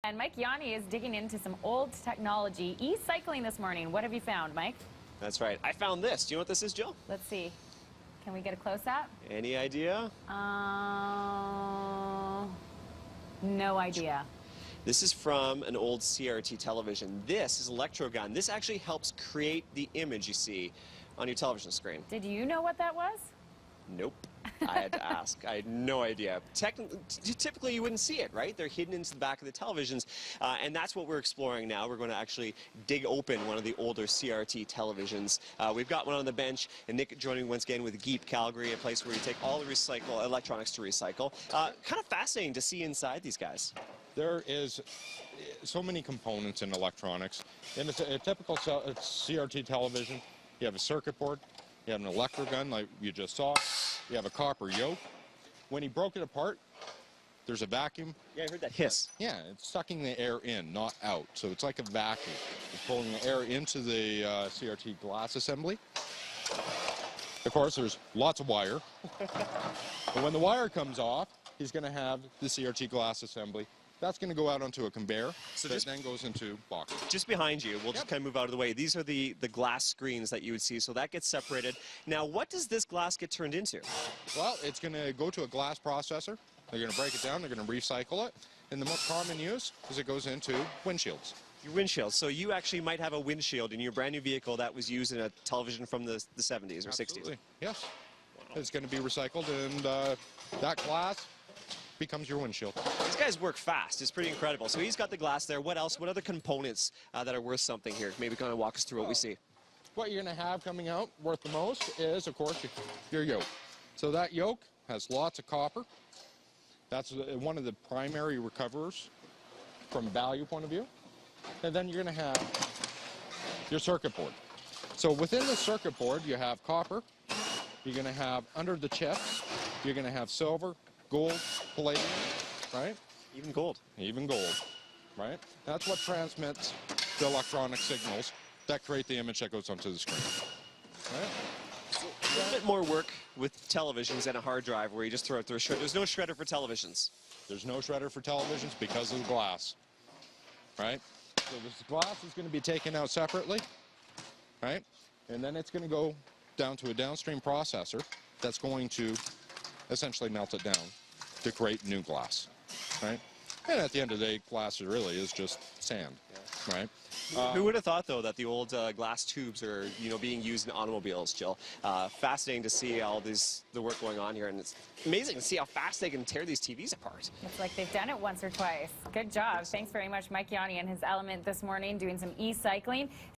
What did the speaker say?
And Mike Yawney is digging into some old technology, e-cycling this morning. What have you found, Mike? That's right. I found this. Do you know what this is, Jill? Let's see. Can we get a close-up? Any idea? No idea. This is from an old CRT television. This is electrogun. This actually helps create the image you see on your television screen. Did you know what that was? Nope. I had to ask. I had no idea. Typically, you wouldn't see it, right? They're hidden into the back of the televisions, and that's what we're exploring now. We're going to actually dig open one of the older CRT televisions. We've got one on the bench, and Nick joining once again with Geep, Calgary, a place where you take all the electronics to recycle. Kind of fascinating to see inside these guys. There is so many components in electronics. In a typical CRT television, you have a circuit board, you have an electrogun like you just saw, you have a copper yoke. When he broke it apart, there's a vacuum. Yeah, I heard that hiss. Yeah, it's sucking the air in, not out. So it's like a vacuum. It's pulling the air into the CRT glass assembly. Of course, there's lots of wire. And when the wire comes off, he's going to have the CRT glass assembly. That's going to go out onto a conveyor, so that then goes into boxes. Just behind you, we'll just kind of move out of the way. These are the glass screens that you would see, so that gets separated. Now, what does this glass get turned into? Well, it's going to go to a glass processor. They're going to break it down, they're going to recycle it. And the most common use is it goes into windshields. Your windshield. So you actually might have a windshield in your brand new vehicle that was used in a television from the 70s or Absolutely. 60s. Yes. Wow. It's going to be recycled, and that glass becomes your windshield. These guys work fast. It's pretty incredible. So he's got the glass there. What else? What other components that are worth something here? Maybe kind of walk us through what we see. What you're going to have coming out worth the most is, of course, your yoke. So that yoke has lots of copper. That's one of the primary recoverers from a value point of view. And then you're going to have your circuit board. So within the circuit board, you have copper. You're going to have, under the chips, you're going to have silver, gold, palladium, right? Even gold. Even gold, right? That's what transmits the electronic signals that create the image that goes onto the screen, right? So a little bit more work with televisions than a hard drive where you just throw it through a shredder. There's no shredder for televisions. There's no shredder for televisions because of the glass, right? So this glass is going to be taken out separately, right? And then it's going to go down to a downstream processor that's going to essentially melt it down to create new glass, right? And at the end of the day, glass really is just sand, right? Who would have thought, though, that the old glass tubes are, being used in automobiles, Jill? Fascinating to see all the work going on here, and it's amazing to see how fast they can tear these TVs apart. It's like they've done it once or twice. Good job. Thanks very much, Mike Yawney and his element this morning doing some e-cycling.